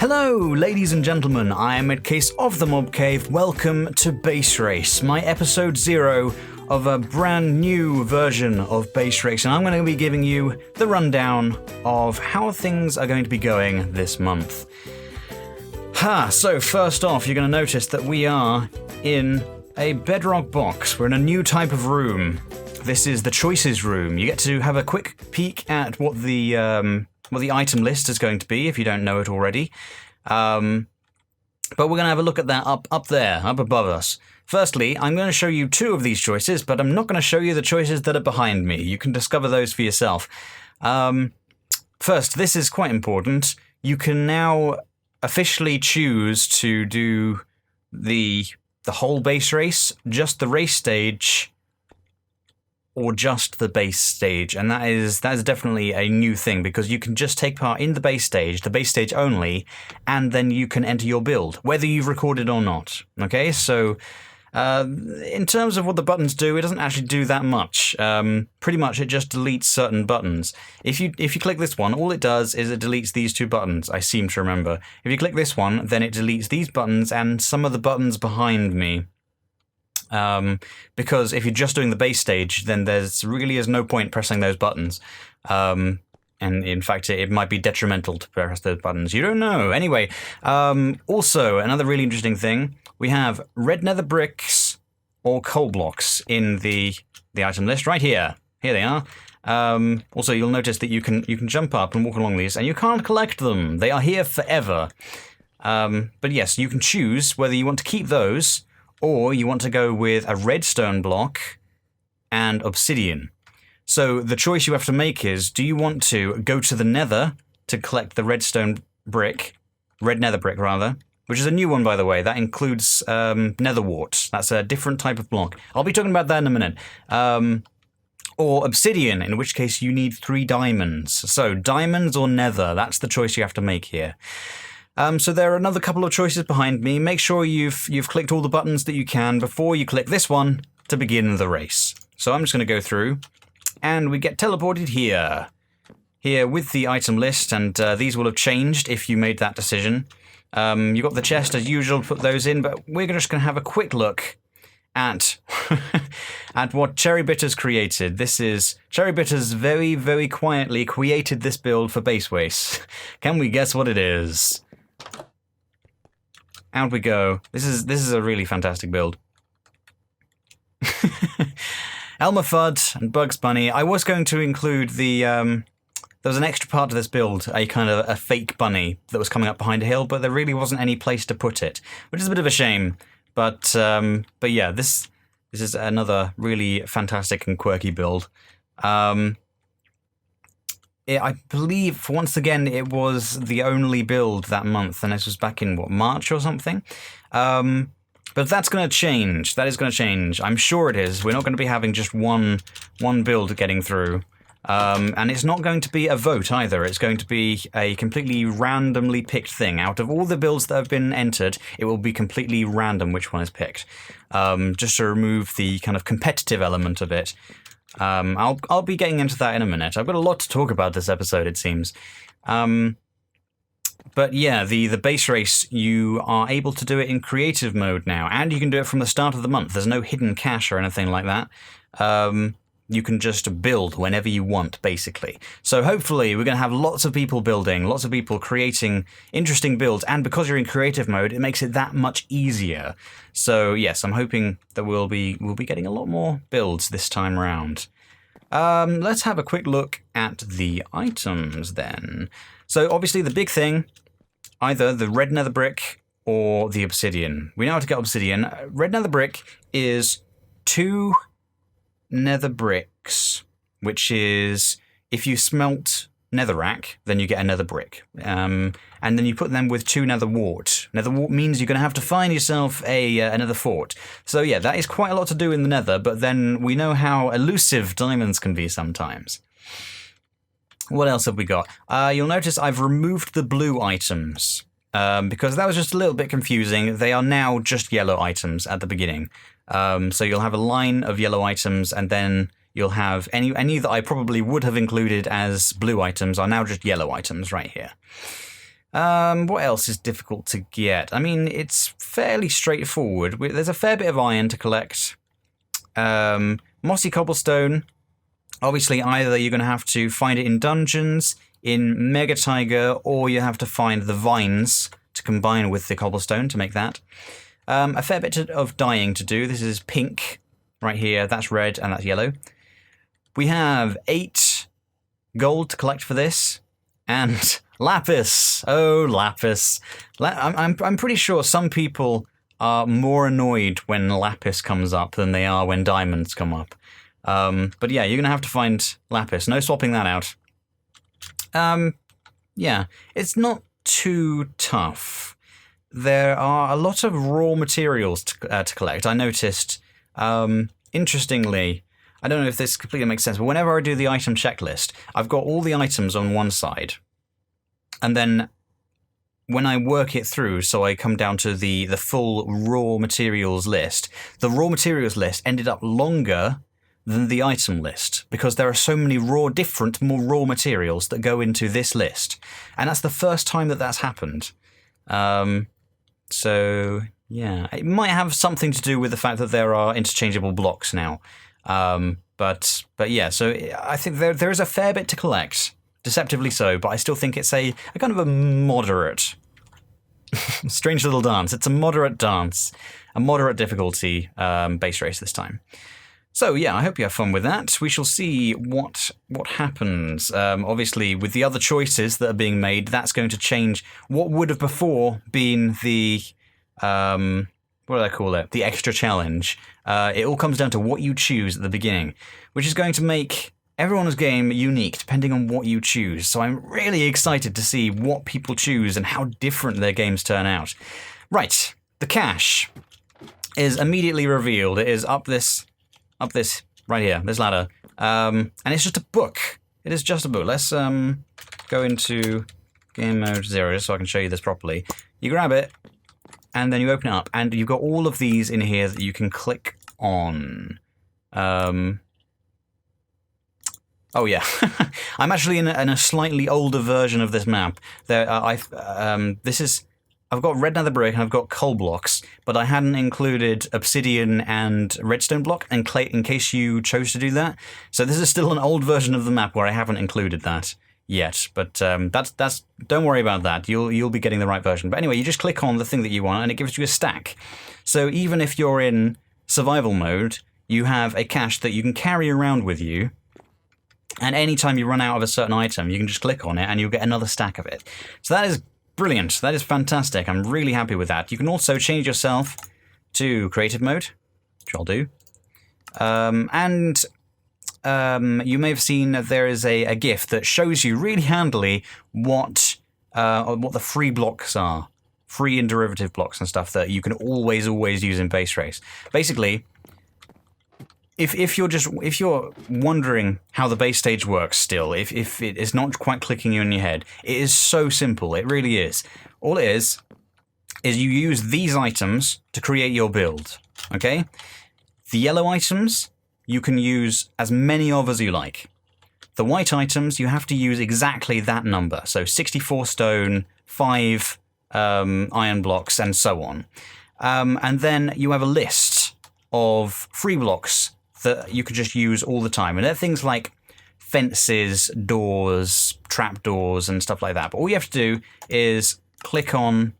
Hello, ladies and gentlemen, I am EddCase of the Mob Cave. Welcome to Base Race, my episode 0 of a brand new version of Base Race, and I'm going to be giving you the rundown of how things are going to be going this month. So first off, you're going to notice that we are in a bedrock box. We're in a new type of room. This is the choices room. You get to have a quick peek at what the item list is going to be, if you don't know it already. But we're going to have a look at that up there, up above us. Firstly, I'm going to show you 2 of these choices, but I'm not going to show you the choices that are behind me. You can discover those for yourself. First, this is quite important. You can now officially choose to do the whole base race, just the race stage, or just the base stage, and that is definitely a new thing, because you can just take part in the base stage only, and then you can enter your build, whether you've recorded or not. Okay, so in terms of what the buttons do, it doesn't actually do that much. Pretty much it just deletes certain buttons. If you click this one, all it does is it deletes these 2 buttons, I seem to remember. If you click this one, then it deletes these buttons and some of the buttons behind me. Because if you're just doing the base stage, then really is no point pressing those buttons. And in fact, it might be detrimental to press those buttons. You don't know. Anyway, also, another really interesting thing, we have red nether bricks or coal blocks in the item list right here. Here they are. Also, you'll notice that you can jump up and walk along these, and you can't collect them. They are here forever. But yes, you can choose whether you want to keep those, or you want to go with a redstone block and obsidian. So the choice you have to make is, do you want to go to the nether to collect the red nether brick rather, which is a new one, by the way. That includes nether wart. That's a different type of block. I'll be talking about that in a minute. Or obsidian, in which case you need 3 diamonds. So diamonds or nether, that's the choice you have to make here. So there are another couple of choices behind me. Make sure you've clicked all the buttons that you can before you click this one to begin the race. So I'm just going to go through, and we get teleported here with the item list, and these will have changed if you made that decision. You got the chest as usual, put those in, but we're just going to have a quick look at at what Cherrybitter's created. This is Cherrybitter's very, very quietly created this build for Base Race. Can we guess what it is? Out we go. This is a really fantastic build. Elmer Fudd and Bugs Bunny. I was going to include there was an extra part to this build, a kind of a fake bunny that was coming up behind a hill, but there really wasn't any place to put it, which is a bit of a shame. But yeah, this is another really fantastic and quirky build. I believe, once again, it was the only build that month, and this was back in, March or something? But that's going to change. That is going to change. I'm sure it is. We're not going to be having just one build getting through. And it's not going to be a vote either. It's going to be a completely randomly picked thing. Out of all the builds that have been entered, it will be completely random which one is picked. Just to remove the kind of competitive element of it. I'll be getting into that in a minute. I've got a lot to talk about this episode, it seems. But yeah, the base race, you are able to do it in creative mode now, and you can do it from the start of the month. There's no hidden cache or anything like that. You can just build whenever you want, basically. So hopefully we're going to have lots of people building, lots of people creating interesting builds, and because you're in creative mode, it makes it that much easier. So yes, I'm hoping that we'll be getting a lot more builds this time around. Let's have a quick look at the items then. So obviously the big thing, either the red nether brick or the obsidian. We know how to get obsidian. Red nether brick is 2 nether bricks, which is, if you smelt netherrack, then you get a nether brick. And then you put them with 2 nether wart. Nether wart means you're going to have to find yourself a nether fort. So yeah, that is quite a lot to do in the nether, but then we know how elusive diamonds can be sometimes. What else have we got? You'll notice I've removed the blue items, because that was just a little bit confusing. They are now just yellow items at the beginning. So you'll have a line of yellow items, and then you'll have any that I probably would have included as blue items are now just yellow items right here. What else is difficult to get? I mean, it's fairly straightforward. There's a fair bit of iron to collect. Mossy cobblestone. Obviously, either you're going to have to find it in dungeons, in Mega Tiger, or you have to find the vines to combine with the cobblestone to make that. A fair bit of dyeing to do. This is pink right here. That's red and that's yellow. We have 8 gold to collect for this, and lapis. Oh, lapis. I'm pretty sure some people are more annoyed when lapis comes up than they are when diamonds come up. But yeah, you're going to have to find lapis. No swapping that out. Yeah, it's not too tough. There are a lot of raw materials to collect. I noticed, interestingly, I don't know if this completely makes sense, but whenever I do the item checklist, I've got all the items on one side. And then when I work it through, so I come down to the full raw materials list, the raw materials list ended up longer than the item list because there are so many different raw materials that go into this list. And that's the first time that that's happened. So, yeah, it might have something to do with the fact that there are interchangeable blocks now. But yeah, so I think there is a fair bit to collect, deceptively so, but I still think it's a kind of a moderate, strange little dance. It's a moderate dance, a moderate difficulty base race this time. So yeah, I hope you have fun with that. We shall see what happens. Obviously, with the other choices that are being made, that's going to change what would have before been the what do I call it? The extra challenge. It all comes down to what you choose at the beginning, which is going to make everyone's game unique depending on what you choose. So I'm really excited to see what people choose and how different their games turn out. Right, the cache is immediately revealed. It is up this right here, this ladder. And it's just a book. It is just a book. Let's go into game mode 0 just so I can show you this properly. You grab it, and then you open it up, and you've got all of these in here that you can click on. Oh yeah, I'm actually in a slightly older version of this map. I've got red nether brick and I've got coal blocks, but I hadn't included obsidian and redstone block in case you chose to do that. So this is still an old version of the map where I haven't included that yet. But that's don't worry about that. You'll be getting the right version. But anyway, you just click on the thing that you want and it gives you a stack. So even if you're in survival mode, you have a cache that you can carry around with you. And anytime you run out of a certain item, you can just click on it and you'll get another stack of it. So that is brilliant. That is fantastic. I'm really happy with that. You can also change yourself to creative mode, which I'll do. You may have seen that there is a GIF that shows you really handily what the free blocks are. Free and derivative blocks and stuff that you can always use in base race. Basically, if you're wondering how the base stage works still, if it is not quite clicking you in your head, it is so simple. It really is. All it is you use these items to create your build. Okay? The yellow items you can use as many of as you like. The white items you have to use exactly that number. So 64 stone, 5 iron blocks, and so on. And then you have a list of free blocks that you can just use all the time. And they're things like fences, doors, trapdoors, and stuff like that. But all you have to do is click on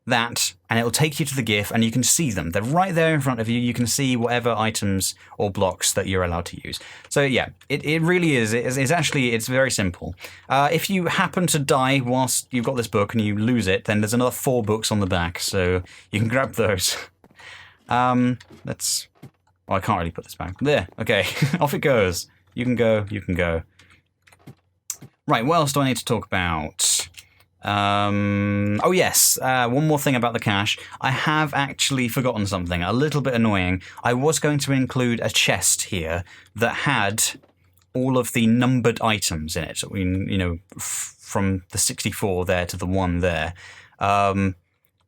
that, and it'll take you to the GIF, and you can see them. They're right there in front of you. You can see whatever items or blocks that you're allowed to use. So yeah, it really is. It's very simple. If you happen to die whilst you've got this book and you lose it, then there's another 4 books on the back, so you can grab those. I can't really put this back. There, okay, off it goes. You can go. Right, what else do I need to talk about? Oh yes, one more thing about the cache. I have actually forgotten something, a little bit annoying. I was going to include a chest here that had all of the numbered items in it. So from the 64 there to the 1 there.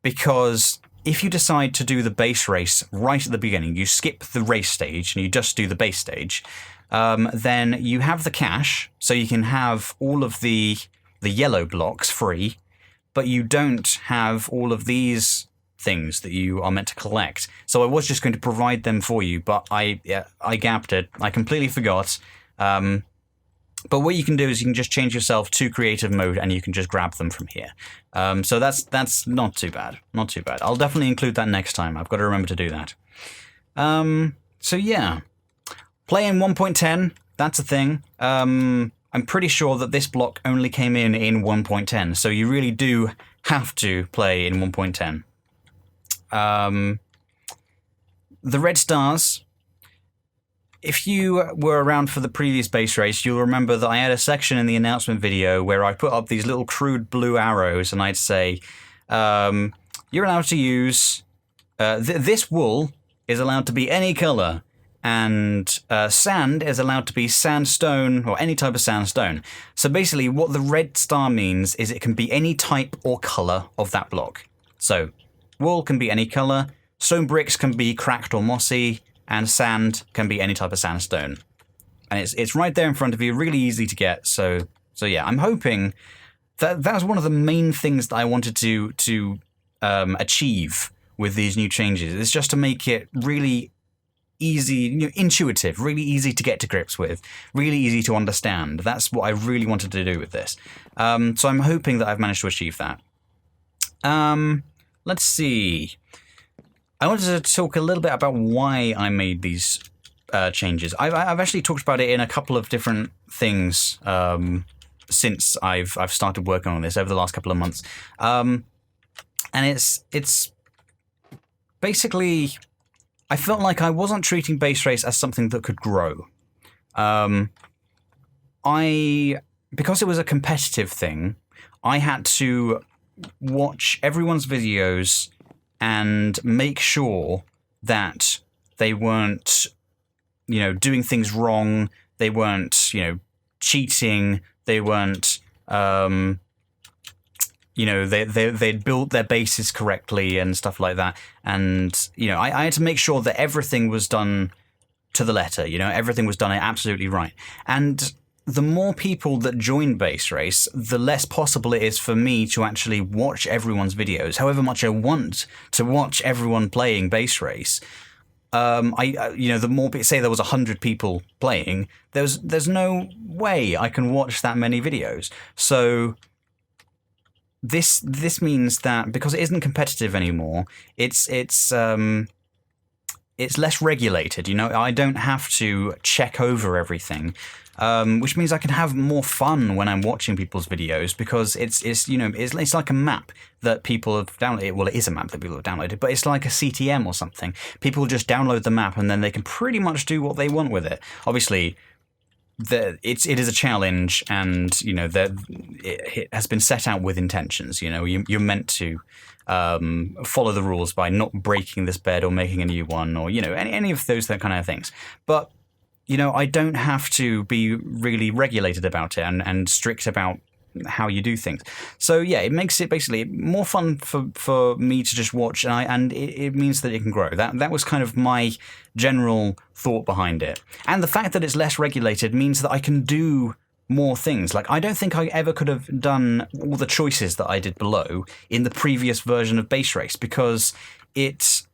Because if you decide to do the base race right at the beginning, you skip the race stage and you just do the base stage, then you have the cache, so you can have all of the yellow blocks free, but you don't have all of these things that you are meant to collect. So I was just going to provide them for you, but I gapped it. I completely forgot. But what you can do is you can just change yourself to creative mode and you can just grab them from here. So that's not too bad. Not too bad. I'll definitely include that next time. I've got to remember to do that. So yeah, play in 1.10. That's a thing. I'm pretty sure that this block only came in 1.10. So you really do have to play in 1.10. The red stars. If you were around for the previous base race, you'll remember that I had a section in the announcement video where I put up these little crude blue arrows and I'd say, you're allowed to use, this wool is allowed to be any color, and sand is allowed to be sandstone or any type of sandstone. So basically what the red star means is it can be any type or color of that block. So wool can be any color, stone bricks can be cracked or mossy, and sand can be any type of sandstone. And it's right there in front of you, really easy to get. So yeah, I'm hoping that was one of the main things that I wanted to achieve with these new changes. Is just to make it really easy, intuitive, really easy to get to grips with, really easy to understand. That's what I really wanted to do with this. So I'm hoping that I've managed to achieve that. Let's see. I wanted to talk a little bit about why I made these changes. I've actually talked about it in a couple of different things since I've started working on this over the last couple of months, and it's basically I felt like I wasn't treating base race as something that could grow. Because it was a competitive thing, I had to watch everyone's videos and make sure that they weren't, doing things wrong. They weren't, cheating. They weren't, they'd built their bases correctly and stuff like that. And, I had to make sure that everything was done to the letter. Everything was done absolutely right. And the more people that join Base Race, the less possible it is for me to actually watch everyone's videos. However much I want to watch everyone playing Base Race, the more, say there was 100 people playing, there's no way I can watch that many videos. So this means that because it isn't competitive anymore, it's less regulated. I don't have to check over everything. Which means I can have more fun when I'm watching people's videos because it's like a map that people have downloaded. Well, it is a map that people have downloaded, but it's like a CTM or something. People just download the map and then they can pretty much do what they want with it. Obviously, it is a challenge, and it has been set out with intentions. You're meant to follow the rules by not breaking this bed or making a new one, or any of those kind of things. But I don't have to be really regulated about it and strict about how you do things. So yeah, it makes it basically more fun for me to just watch, and it means that it can grow. That was kind of my general thought behind it. And the fact that it's less regulated means that I can do more things. Like, I don't think I ever could have done all the choices that I did below in the previous version of Base Race, because it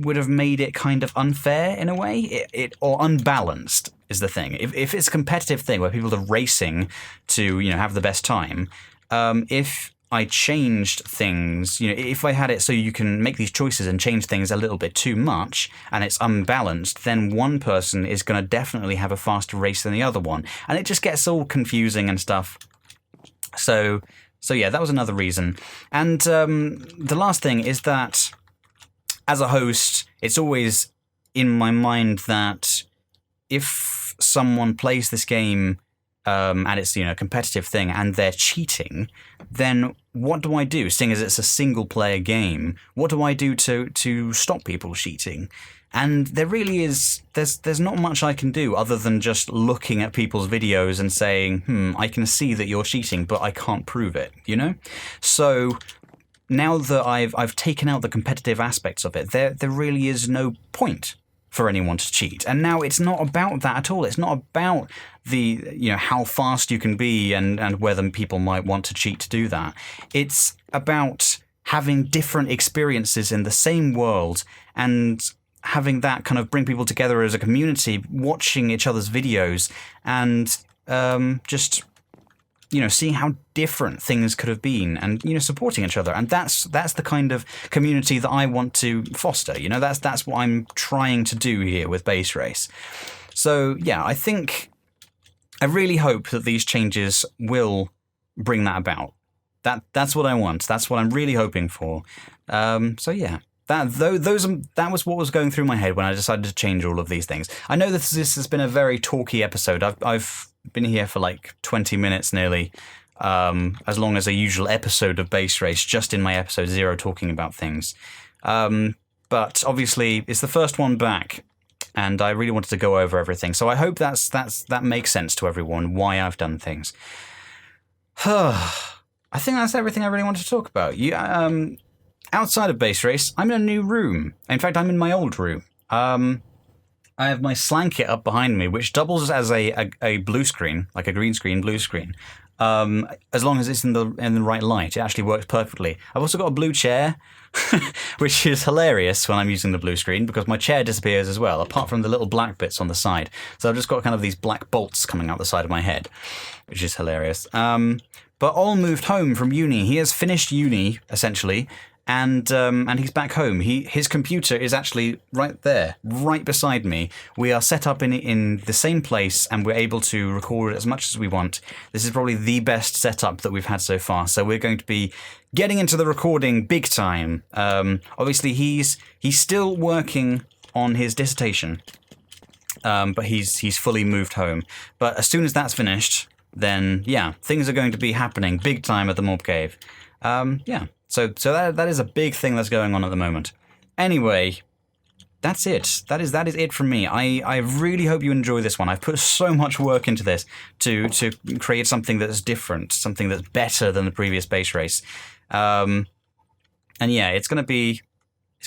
would have made it kind of unfair in a way, or unbalanced is the thing. If it's a competitive thing where people are racing to have the best time, if I changed things, if I had it so you can make these choices and change things a little bit too much and it's unbalanced, then one person is going to definitely have a faster race than the other one, and it just gets all confusing and stuff. So yeah, that was another reason. And the last thing is that, as a host, it's always in my mind that if someone plays this game and it's a competitive thing and they're cheating, then what do I do? Seeing as it's a single player game, what do I do to stop people cheating? And there really is, there's not much I can do other than just looking at people's videos and saying, I can see that you're cheating, but I can't prove it, So now that I've taken out the competitive aspects of it, there really is no point for anyone to cheat. And now it's not about that at all. It's not about how fast you can be and whether people might want to cheat to do that. It's about having different experiences in the same world and having that kind of bring people together as a community, watching each other's videos and just seeing how different things could have been and, supporting each other. And that's the kind of community that I want to foster. That's what I'm trying to do here with Base Race. So, yeah, I really hope that these changes will bring that about. That's what I want. That's what I'm really hoping for. So, yeah. That was what was going through my head when I decided to change all of these things. I know this has been a very talky episode. I've been here for like 20 minutes nearly, as long as a usual episode of Base Race, just in my episode 0 talking about things. But obviously it's the first one back, and I really wanted to go over everything. So I hope that makes sense to everyone why I've done things. I think that's everything I really wanted to talk about. Outside of Base Race, I'm in a new room. In fact, I'm in my old room. I have my Slanket up behind me, which doubles as a blue screen, like a green screen, blue screen. As long as it's in the right light, it actually works perfectly. I've also got a blue chair, which is hilarious when I'm using the blue screen because my chair disappears as well, apart from the little black bits on the side. So I've just got kind of these black bolts coming out the side of my head, which is hilarious. But Ol moved home from uni. He has finished uni, essentially. And he's back home. His computer is actually right there, right beside me. We are set up in the same place, and we're able to record as much as we want. This is probably the best setup that we've had so far. So we're going to be getting into the recording big time. Obviously, he's still working on his dissertation, but he's fully moved home. But as soon as that's finished, then yeah, things are going to be happening big time at the Mob Cave. Yeah. So that is a big thing that's going on at the moment. Anyway, that's it. That is it from me. I really hope you enjoy this one. I've put so much work into this to create something that's different, something that's better than the previous Base Race. And yeah, it's gonna be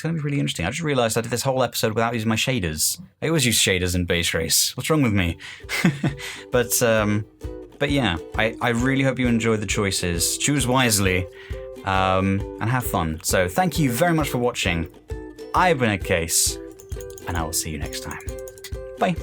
really interesting. I just realised I did this whole episode without using my shaders. I always use shaders in Base Race. What's wrong with me? But yeah, I really hope you enjoy the choices. Choose wisely. And have fun. So thank you very much for watching. I've been EddCase, and I will see you next time. Bye.